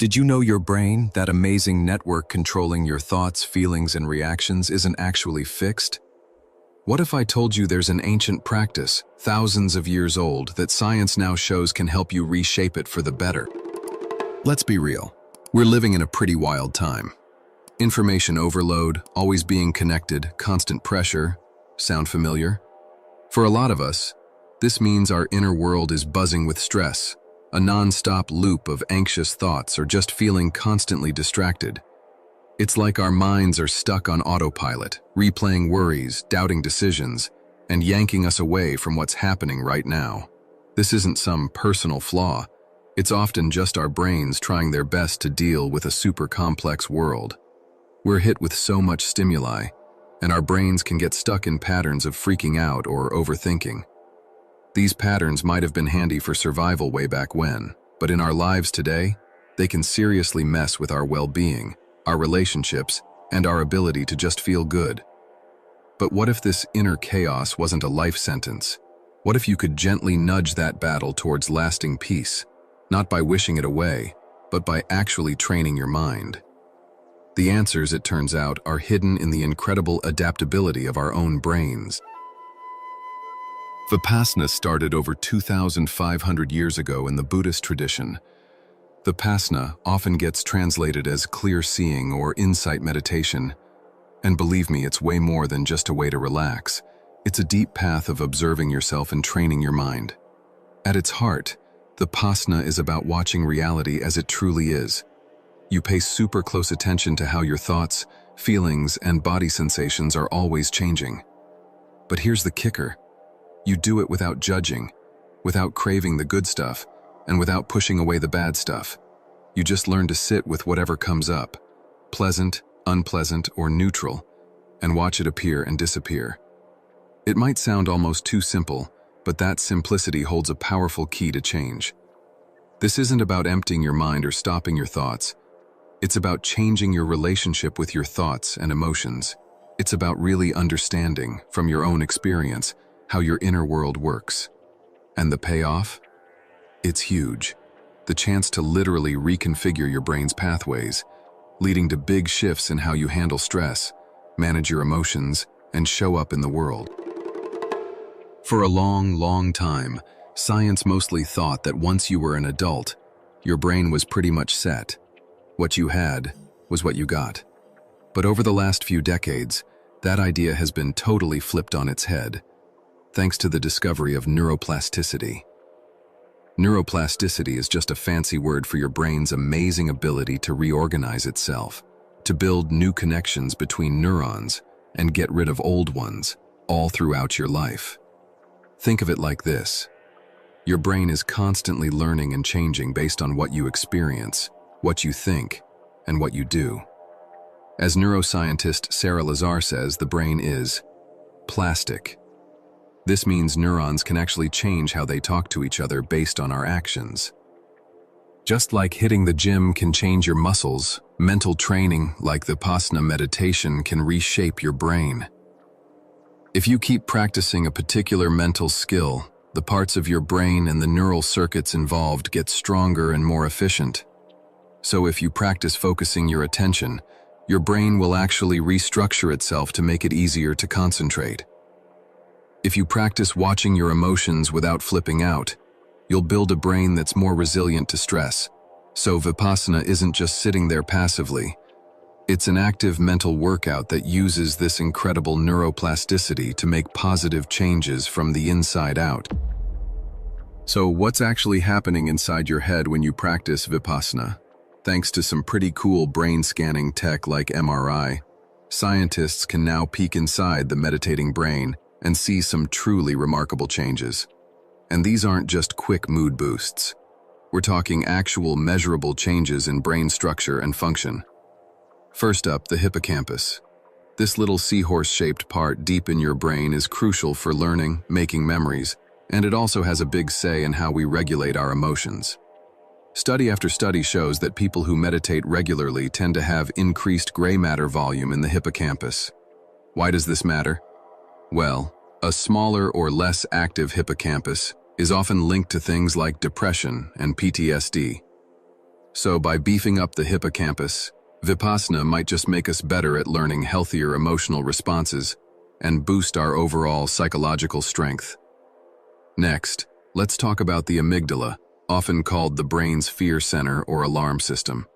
Did you know your brain, that amazing network controlling your thoughts, feelings, and reactions, isn't actually fixed? What if I told you there's an ancient practice, thousands of years old, that science now shows can help you reshape it for the better? Let's be real. We're living in a pretty wild time. Information overload, always being connected, constant pressure. Sound familiar? For a lot of us, this means our inner world is buzzing with stress, a non-stop loop of anxious thoughts or just feeling constantly distracted. It's like our minds are stuck on autopilot, replaying worries, doubting decisions, and yanking us away from what's happening right now. This isn't some personal flaw. It's often just our brains trying their best to deal with a super complex world. We're hit with so much stimuli, and our brains can get stuck in patterns of freaking out or overthinking. These patterns might have been handy for survival way back when, but in our lives today, they can seriously mess with our well-being, our relationships, and our ability to just feel good. But what if this inner chaos wasn't a life sentence? What if you could gently nudge that battle towards lasting peace, not by wishing it away, but by actually training your mind? The answers, it turns out, are hidden in the incredible adaptability of our own brains. Vipassana started over 2,500 years ago in the Buddhist tradition. Vipassana often gets translated as clear seeing or insight meditation. And believe me, it's way more than just a way to relax. It's a deep path of observing yourself and training your mind. At its heart, Vipassana is about watching reality as it truly is. You pay super close attention to how your thoughts, feelings, and body sensations are always changing. But here's the kicker. You do it without judging, without craving the good stuff, and without pushing away the bad stuff. You just learn to sit with whatever comes up, pleasant, unpleasant, or neutral, and watch it appear and disappear. It might sound almost too simple, but that simplicity holds a powerful key to change. This isn't about emptying your mind or stopping your thoughts. It's about changing your relationship with your thoughts and emotions. It's about really understanding, from your own experience, how your inner world works. And the payoff? It's huge. The chance to literally reconfigure your brain's pathways, leading to big shifts in how you handle stress, manage your emotions, and show up in the world. For a long, long time, science mostly thought that once you were an adult, your brain was pretty much set. What you had was what you got. But over the last few decades, that idea has been totally flipped on its head, thanks to the discovery of neuroplasticity. Neuroplasticity is just a fancy word for your brain's amazing ability to reorganize itself, to build new connections between neurons and get rid of old ones, all throughout your life. Think of it like this. Your brain is constantly learning and changing based on what you experience, what you think, and what you do. As neuroscientist Sarah Lazar says, the brain is plastic. This means neurons can actually change how they talk to each other based on our actions. Just like hitting the gym can change your muscles, mental training, like Vipassana meditation, can reshape your brain. If you keep practicing a particular mental skill, the parts of your brain and the neural circuits involved get stronger and more efficient. So if you practice focusing your attention, your brain will actually restructure itself to make it easier to concentrate. If you practice watching your emotions without flipping out, you'll build a brain that's more resilient to stress. So Vipassana isn't just sitting there passively. It's an active mental workout that uses this incredible neuroplasticity to make positive changes from the inside out. So what's actually happening inside your head when you practice Vipassana? Thanks to some pretty cool brain scanning tech like MRI, scientists can now peek inside the meditating brain and see some truly remarkable changes. And these aren't just quick mood boosts. We're talking actual measurable changes in brain structure and function. First up, the hippocampus. This little seahorse-shaped part deep in your brain is crucial for learning, making memories, and it also has a big say in how we regulate our emotions. Study after study shows that people who meditate regularly tend to have increased gray matter volume in the hippocampus. Why does this matter? Well, a smaller or less active hippocampus is often linked to things like depression and PTSD. So by beefing up the hippocampus, Vipassana might just make us better at learning healthier emotional responses and boost our overall psychological strength. Next, let's talk about the amygdala, often called the brain's fear center or alarm system.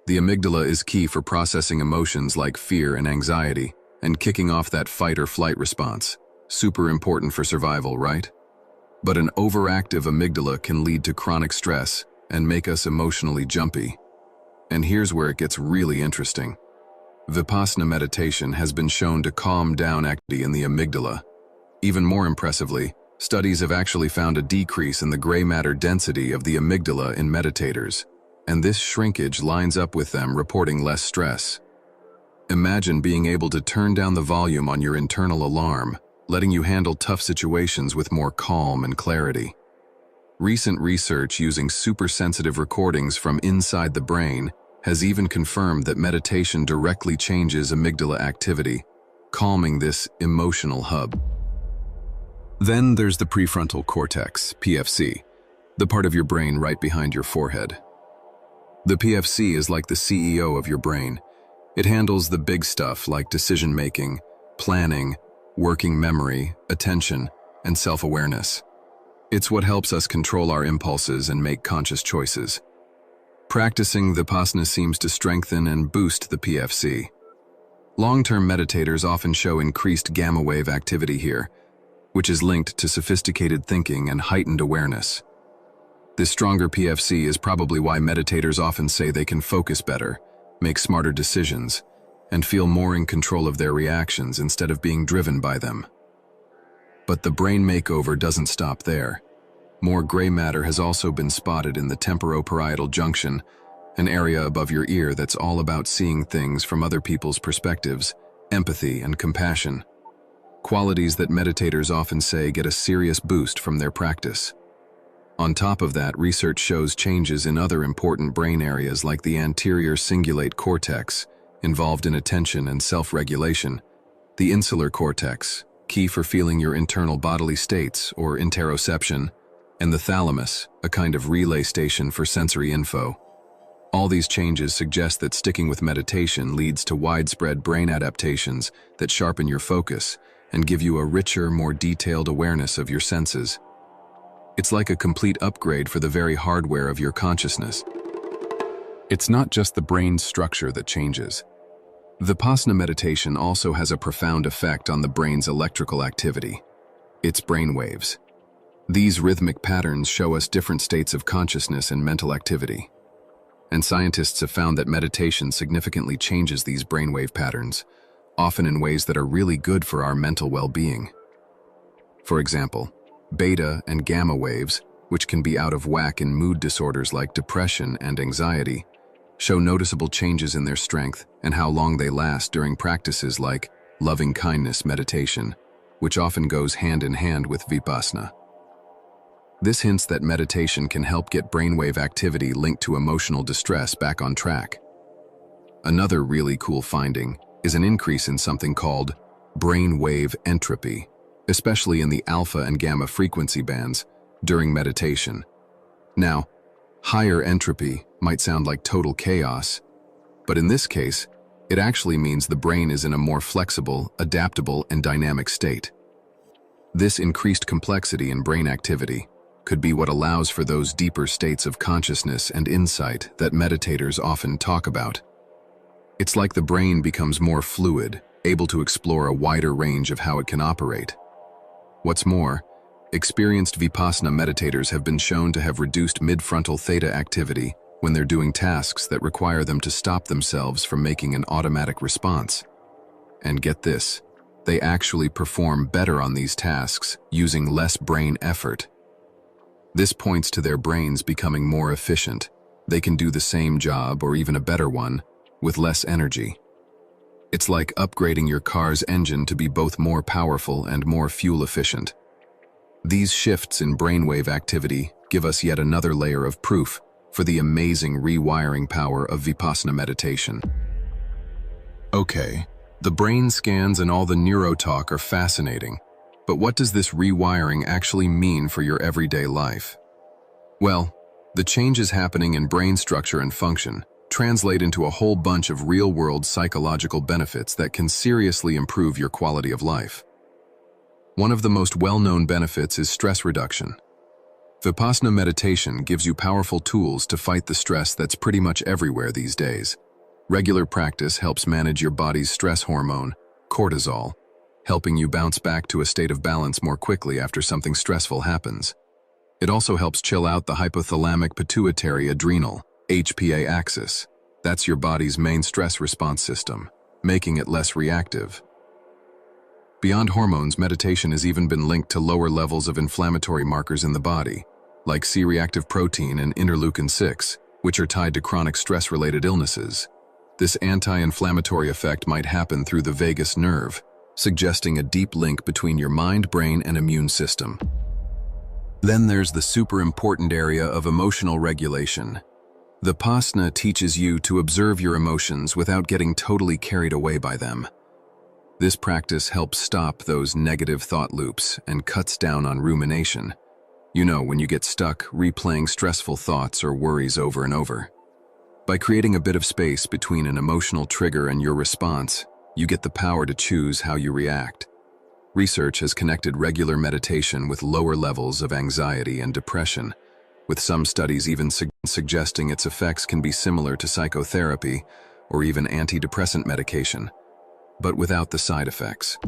The amygdala is key for processing emotions like fear and anxiety and kicking off that fight or flight response. Super important for survival, right? But an overactive amygdala can lead to chronic stress and make us emotionally jumpy. And here's where it gets really interesting. Vipassana meditation has been shown to calm down activity in the amygdala. Even more impressively, studies have actually found a decrease in the gray matter density of the amygdala in meditators, and this shrinkage lines up with them reporting less stress. Imagine being able to turn down the volume on your internal alarm, letting you handle tough situations with more calm and clarity. Recent research using super-sensitive recordings from inside the brain has even confirmed that meditation directly changes amygdala activity, calming this emotional hub. Then there's the prefrontal cortex, PFC, the part of your brain right behind your forehead. The PFC is like the CEO of your brain. It handles the big stuff like decision-making, planning, working memory, attention, and self-awareness. It's what helps us control our impulses and make conscious choices. Practicing Vipassana seems to strengthen and boost the PFC. Long-term meditators often show increased gamma wave activity here, which is linked to sophisticated thinking and heightened awareness. This stronger PFC is probably why meditators often say they can focus better, make smarter decisions, and feel more in control of their reactions instead of being driven by them. But the brain makeover doesn't stop there. More gray matter has also been spotted in the temporoparietal junction, an area above your ear that's all about seeing things from other people's perspectives, empathy, and compassion. Qualities that meditators often say get a serious boost from their practice. On top of that, research shows changes in other important brain areas like the anterior cingulate cortex, involved in attention and self-regulation, the insular cortex, key for feeling your internal bodily states or interoception, and the thalamus, a kind of relay station for sensory info. All these changes suggest that sticking with meditation leads to widespread brain adaptations that sharpen your focus and give you a richer, more detailed awareness of your senses. It's like a complete upgrade for the very hardware of your consciousness. It's not just the brain's structure that changes. Vipassana meditation also has a profound effect on the brain's electrical activity, its brain waves. These rhythmic patterns show us different states of consciousness and mental activity. And scientists have found that meditation significantly changes these brainwave patterns, often in ways that are really good for our mental well-being. For example, beta and gamma waves, which can be out of whack in mood disorders like depression and anxiety, show noticeable changes in their strength and how long they last during practices like loving-kindness meditation, which often goes hand in hand with Vipassana. This hints that meditation can help get brainwave activity linked to emotional distress back on track. Another really cool finding is an increase in something called brainwave entropy, especially in the alpha and gamma frequency bands during meditation. Now, higher entropy might sound like total chaos, but in this case, it actually means the brain is in a more flexible, adaptable, and dynamic state. This increased complexity in brain activity could be what allows for those deeper states of consciousness and insight that meditators often talk about. It's like the brain becomes more fluid, able to explore a wider range of how it can operate. What's more, experienced Vipassana meditators have been shown to have reduced midfrontal theta activity when they're doing tasks that require them to stop themselves from making an automatic response. And get this, they actually perform better on these tasks using less brain effort. This points to their brains becoming more efficient. They can do the same job or even a better one with less energy. It's like upgrading your car's engine to be both more powerful and more fuel efficient. These shifts in brainwave activity give us yet another layer of proof for the amazing rewiring power of Vipassana meditation. Okay, the brain scans and all the neurotalk are fascinating, but what does this rewiring actually mean for your everyday life? Well, The changes happening in brain structure and function translate into a whole bunch of real-world psychological benefits that can seriously improve your quality of life. One of the most well-known benefits is stress reduction. Vipassana meditation gives you powerful tools to fight the stress that's pretty much everywhere these days. Regular practice helps manage your body's stress hormone, cortisol, helping you bounce back to a state of balance more quickly after something stressful happens. It also helps chill out the hypothalamic pituitary adrenal, HPA axis. That's your body's main stress response system, making it less reactive. Beyond hormones, meditation has even been linked to lower levels of inflammatory markers in the body, like C-reactive protein and interleukin-6, which are tied to chronic stress-related illnesses. This anti-inflammatory effect might happen through the vagus nerve, suggesting a deep link between your mind, brain, and immune system. Then there's the super important area of emotional regulation. Vipassana teaches you to observe your emotions without getting totally carried away by them. This practice helps stop those negative thought loops and cuts down on rumination. You know, when you get stuck replaying stressful thoughts or worries over and over. By creating a bit of space between an emotional trigger and your response, you get the power to choose how you react. Research has connected regular meditation with lower levels of anxiety and depression, with some studies even suggesting its effects can be similar to psychotherapy or even antidepressant medication, but without the side effects.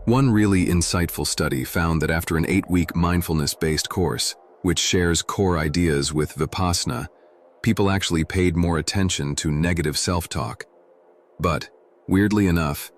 One really insightful study found that after an 8-week mindfulness-based course, which shares core ideas with Vipassana, people actually paid more attention to negative self-talk. But, weirdly enough,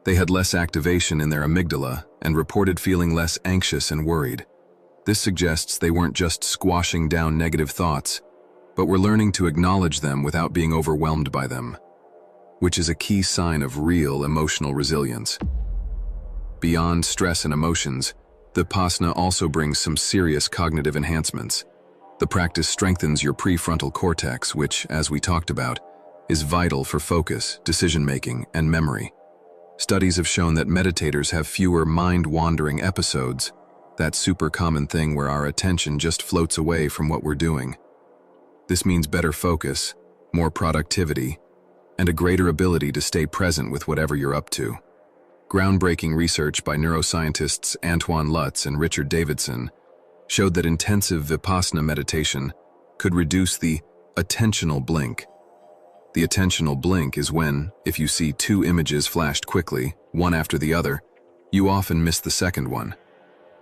they had less activation in their amygdala and reported feeling less anxious and worried. This suggests they weren't just squashing down negative thoughts, but were learning to acknowledge them without being overwhelmed by them, which is a key sign of real emotional resilience. Beyond stress and emotions, Vipassana also brings some serious cognitive enhancements. The practice strengthens your prefrontal cortex, which, as we talked about, is vital for focus, decision-making, and memory. Studies have shown that meditators have fewer mind-wandering episodes, that super common thing where our attention just floats away from what we're doing. This means better focus, more productivity, and a greater ability to stay present with whatever you're up to. Groundbreaking research by neuroscientists Antoine Lutz and Richard Davidson showed that intensive Vipassana meditation could reduce the attentional blink. The attentional blink is when, if you see 2 images flashed quickly, one after the other, you often miss the second one.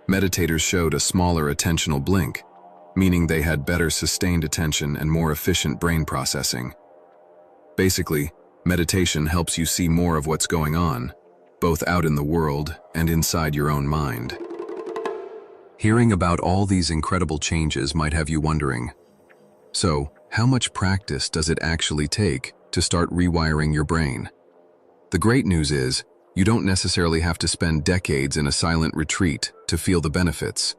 Meditators showed a smaller attentional blink, meaning they had better sustained attention and more efficient brain processing. Basically, meditation helps you see more of what's going on, both out in the world and inside your own mind. Hearing about all these incredible changes might have you wondering, so, how much practice does it actually take to start rewiring your brain? The great news is, you don't necessarily have to spend decades in a silent retreat to feel the benefits,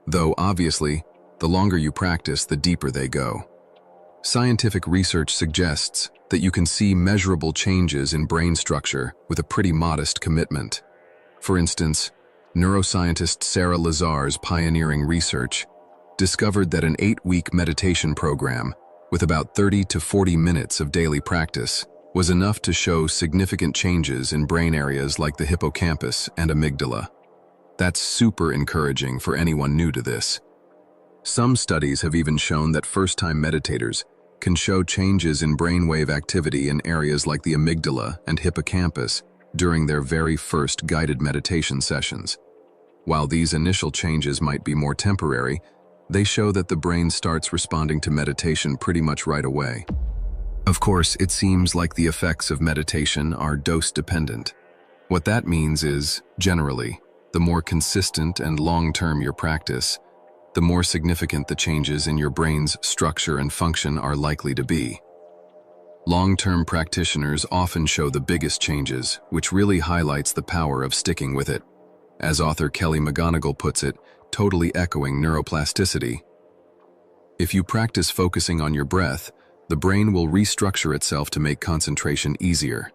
though obviously, the longer you practice, the deeper they go. Scientific research suggests that you can see measurable changes in brain structure with a pretty modest commitment. For instance, neuroscientist Sarah Lazar's pioneering research discovered that an 8-week meditation program with about 30 to 40 minutes of daily practice was enough to show significant changes in brain areas like the hippocampus and amygdala. That's super encouraging for anyone new to this. Some studies have even shown that first-time meditators can show changes in brainwave activity in areas like the amygdala and hippocampus during their very first guided meditation sessions. While these initial changes might be more temporary, they show that the brain starts responding to meditation pretty much right away. Of course, it seems like the effects of meditation are dose-dependent. What that means is, generally, the more consistent and long-term your practice, the more significant the changes in your brain's structure and function are likely to be. Long-term practitioners often show the biggest changes, which really highlights the power of sticking with it. As author Kelly McGonigal puts it, totally echoing neuroplasticity. If you practice focusing on your breath, the brain will restructure itself to make concentration easier.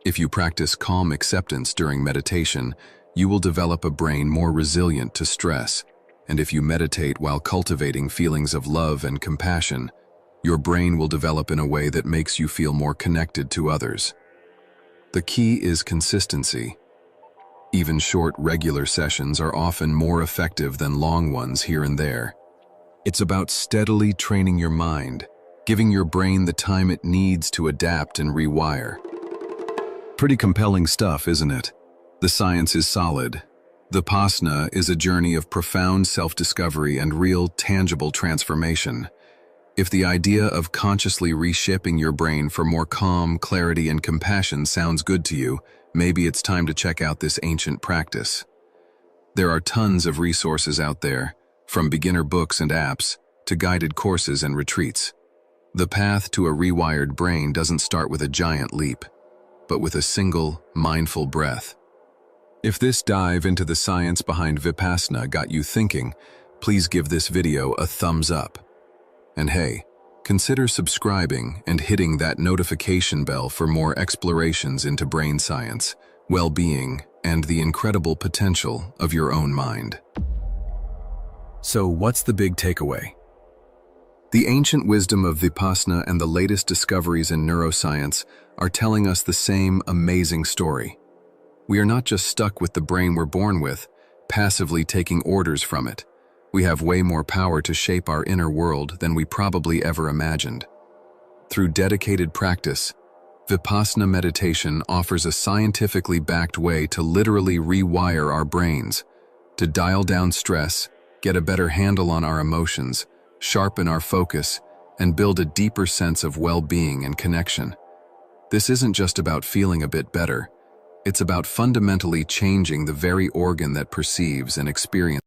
If you practice calm acceptance during meditation, you will develop a brain more resilient to stress, And if you meditate while cultivating feelings of love and compassion, your brain will develop in a way that makes you feel more connected to others. The key is consistency. Even short, regular sessions are often more effective than long ones here and there. It's about steadily training your mind, giving your brain the time it needs to adapt and rewire. Pretty compelling stuff, isn't it? The science is solid. Vipassana is a journey of profound self-discovery and real, tangible transformation. If the idea of consciously reshaping your brain for more calm, clarity, and compassion sounds good to you, maybe it's time to check out this ancient practice. There are tons of resources out there, from beginner books and apps to guided courses and retreats. The path to a rewired brain doesn't start with a giant leap, but with a single, mindful breath. If this dive into the science behind Vipassana got you thinking, please give this video a thumbs up. And hey, consider subscribing and hitting that notification bell for more explorations into brain science, well-being, and the incredible potential of your own mind. So what's the big takeaway? The ancient wisdom of Vipassana and the latest discoveries in neuroscience are telling us the same amazing story. We are not just stuck with the brain we're born with, passively taking orders from it. We have way more power to shape our inner world than we probably ever imagined. Through dedicated practice, Vipassana meditation offers a scientifically backed way to literally rewire our brains, to dial down stress, get a better handle on our emotions, sharpen our focus, and build a deeper sense of well-being and connection. This isn't just about feeling a bit better. It's about fundamentally changing the very organ that perceives and experiences